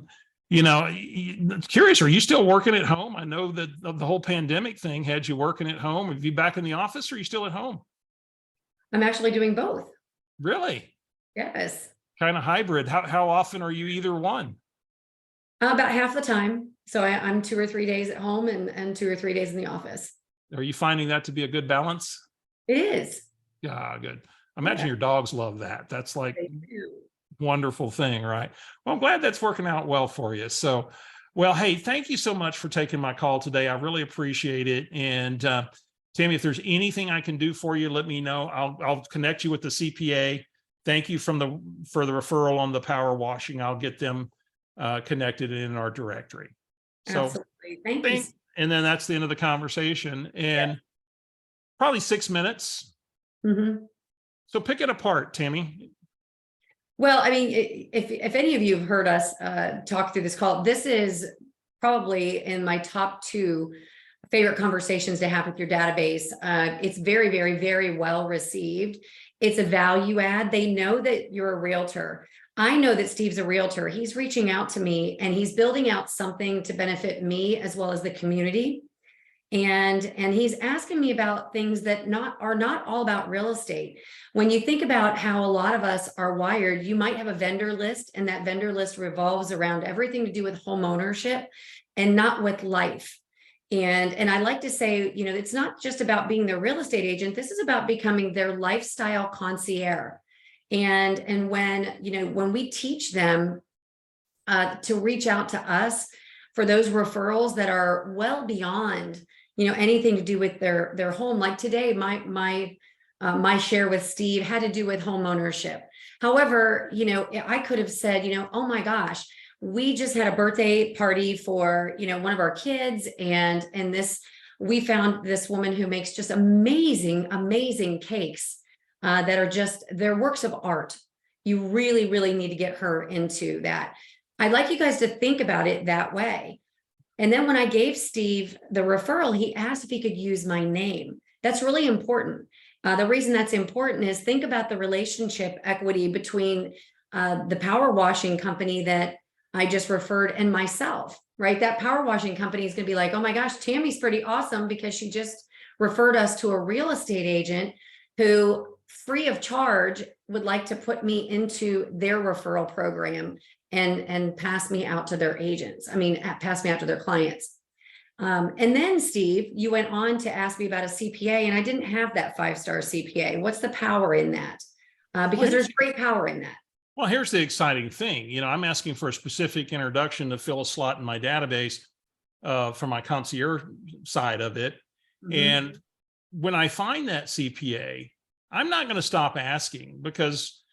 curious, are you still working at home? I know that the whole pandemic thing had you working at home. Are you back in the office or are you still at home? I'm actually doing both. Really? Yes. Kind of hybrid. How often are you either one? About half the time. So I'm 2 or 3 days at home and 2 or 3 days in the office. Are you finding that to be a good balance? It is. Yeah, good. I imagine Yeah, your dogs love that. That's like they do. wonderful thing, right? Well, I'm glad that's working out well for you. So, well, hey, thank you so much for taking my call today. I really appreciate it. And Tammy, if there's anything I can do for you, let me know. I'll connect you with the CPA. Thank you for the referral on the power washing. I'll get them connected in our directory. So, Absolutely. Thank you. and then that's the end of the conversation. And probably 6 minutes. Mhm. So pick it apart, Tammy. Well, I mean, if any of you have heard us talk through this call, this is probably in my top 2 favorite conversations to have with your database. It's very, very, very well received. It's a value add. They know that you're a realtor. I know that Steve's a realtor. He's reaching out to me and he's building out something to benefit me as well as the community. And he's asking me about things that are not all about real estate. When you think about how a lot of us are wired, you might have a vendor list, and that vendor list revolves around everything to do with home ownership and not with life. And I like to say, it's not just about being their real estate agent. This is about becoming their lifestyle concierge. And when we teach them to reach out to us for those referrals that are well beyond anything to do with their home. Like today, my share with Steve had to do with home ownership. However, I could have said, oh my gosh, we just had a birthday party for one of our kids, and we found this woman who makes just amazing cakes that are just, they're works of art. You really, really need to get her into that. I'd like you guys to think about it that way. And then when I gave Steve the referral, he asked if he could use my name. That's really important. The reason that's important is think about the relationship equity between the power washing company that I just referred and myself, right? That power washing company is going to be like, oh my gosh, Tammy's pretty awesome because she just referred us to a real estate agent who free of charge would like to put me into their referral program and pass me out to their agents. I mean, pass me out to their clients. And then, Steve, you went on to ask me about a CPA, and I didn't have that 5-star CPA. What's the power in that? Because there's great power in that. Well, here's the exciting thing. I'm asking for a specific introduction to fill a slot in my database for my concierge side of it. Mhm. And when I find that CPA, I'm not going to stop asking, because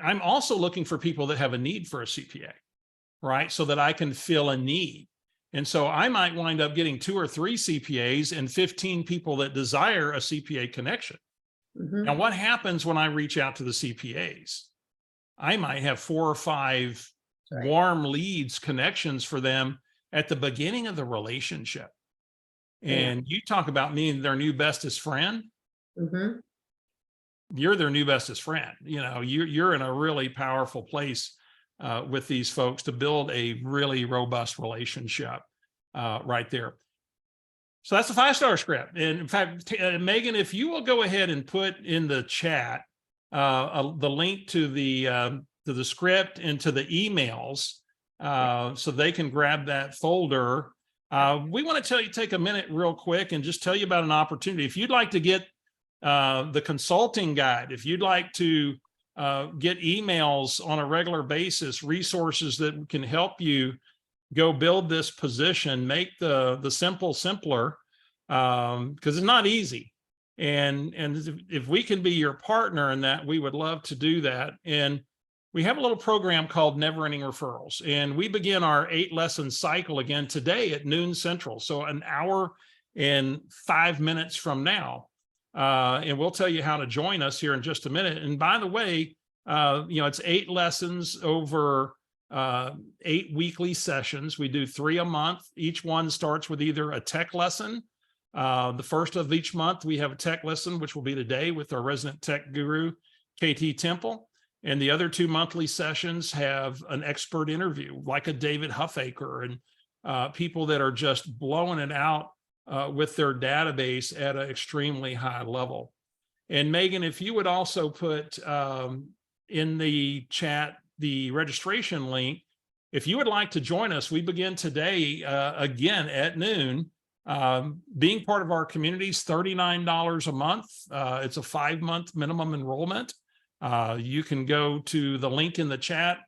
I'm also looking for people that have a need for a CPA, right? So that I can fill a need. And so I might wind up getting 2 or 3 CPAs and 15 people that desire a CPA connection. Mhm. Now, what happens when I reach out to the CPAs? I might have 4 or 5 Right. warm leads, connections for them at the beginning of the relationship. And you talk about being their new bestest friend. Mhm. You're their new bestest friend. You're in a really powerful place with these folks to build a really robust relationship right there. So that's a 5-star script. And in fact, Megan, if you will go ahead and put in the chat the link to the script and to the emails so they can grab that folder. We want to take a minute real quick and just tell you about an opportunity. If you'd like to get the consulting guide, if you'd like to get emails on a regular basis, resources that can help you go build this position, make the simple simpler, because it's not easy. And if we can be your partner in that, we would love to do that. And we have a little program called Never Ending Referrals, and we begin our 8-lesson cycle again today at noon Central. So an hour and 5 minutes from now. And we'll tell you how to join us here in just a minute. And by the way, it's 8 lessons over 8 weekly sessions. We do 3 a month. Each one starts with either a tech lesson. The first of each month, we have a tech lesson, which will be today with our resident tech guru, KT Temple. And the other 2 monthly sessions have an expert interview, like a David Huffaker, and people that are just blowing it out with their database at an extremely high level. And Megan, if you would also put in the chat the registration link, if you would like to join us, we begin today again at noon. Being part of our community is $39 a month. It's a 5-month minimum enrollment. You can go to the link in the chat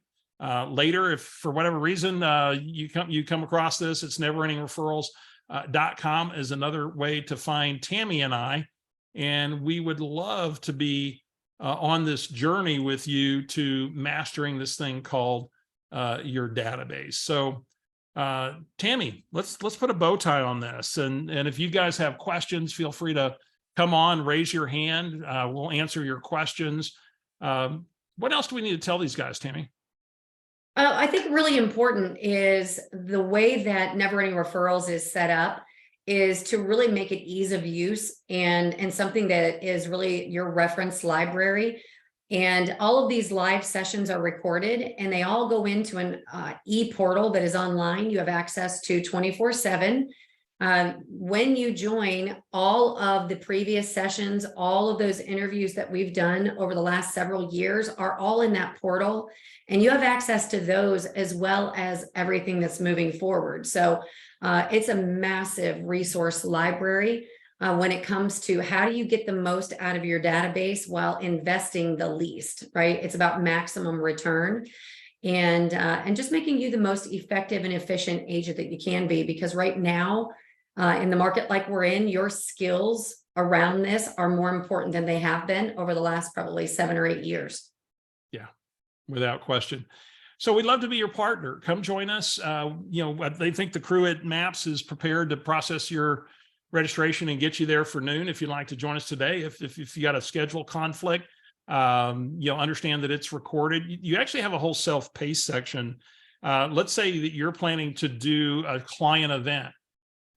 later if for whatever reason you come across this. It's neverendingreferrals.com is another way to find Tammi and I. And we would love to be on this journey with you to mastering this thing called your database. So Tammi, let's put a bow tie on this. And if you guys have questions, feel free to come on, raise your hand. We'll answer your questions. What else do we need to tell these guys, Tammi? I think really important is the way that Never Ending Referrals is set up is to really make it ease of use and something that is really your reference library. And all of these live sessions are recorded, and they all go into an e-portal that is online. You have access to 24/7. When you join, all of the previous sessions, all of those interviews that we've done over the last several years are all in that portal, and you have access to those as well as everything that's moving forward. So it's a massive resource library when it comes to how do you get the most out of your database while investing the least, right? It's about maximum return and just making you the most effective and efficient agent that you can be, because right now in the market like we're in, your skills around this are more important than they have been over the last probably 7 or 8 years. Yeah, without question. So we'd love to be your partner. Come join us. They think the crew at MAPS is prepared to process your registration and get you there for noon. If you'd like to join us today, if you got a schedule conflict, understand that it's recorded. You actually have a whole self-paced section. Let's say that you're planning to do a client event,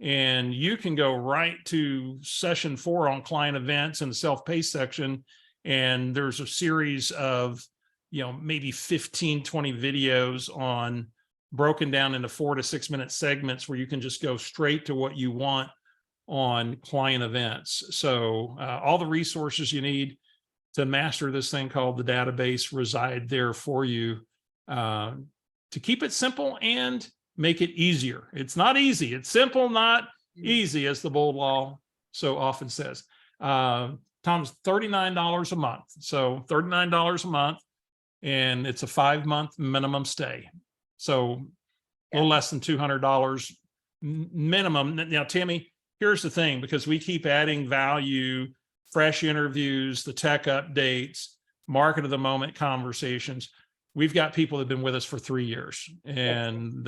and you can go right to session 4 on client events in the self-paced section. And there's a series of, maybe 15, 20 videos on broken down into 4 to 6 minute segments where you can just go straight to what you want on client events. So all the resources you need to master this thing called the database reside there for you to keep it simple and make it easier. It's not easy. It's simple, not Easy, as the bold law so often says. Tom's $39 a month. So $39 a month, and it's a 5-month minimum stay. So a little less than $200 minimum. Now, Tammi, here's the thing, because we keep adding value, fresh interviews, the tech updates, market of the moment conversations. We've got people that have been with us for 3 years, and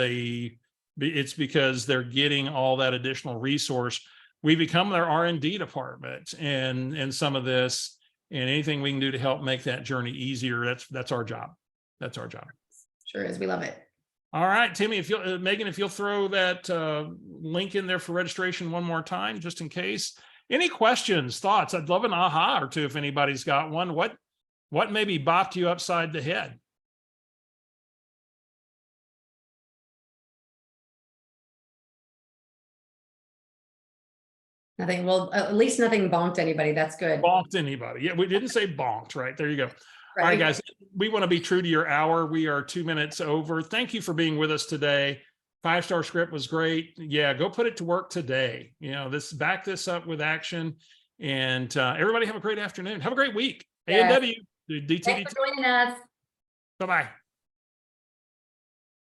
it's because they're getting all that additional resource. We become their R&D department and some of this, and anything we can do to help make that journey easier. That's our job. That's our job. Sure is. We love it. All right, Tammi, if you'll, Megan, if you'll throw that link in there for registration one more time, just in case. Any questions, thoughts? I'd love an aha or two if anybody's got one. What maybe bopped you upside the head? Nothing. Well, at least nothing bonked anybody. That's good. Bonked anybody. Yeah, we didn't say bonked, right? There you go. All right, guys, we want to be true to your hour. We are 2 minutes over. Thank you for being with us today. 5-star script was great. Yeah, go put it to work today. You know, back this up with action. And everybody have a great afternoon. Have a great week. Yes. A&W, DTD. Thanks for joining us. Bye-bye.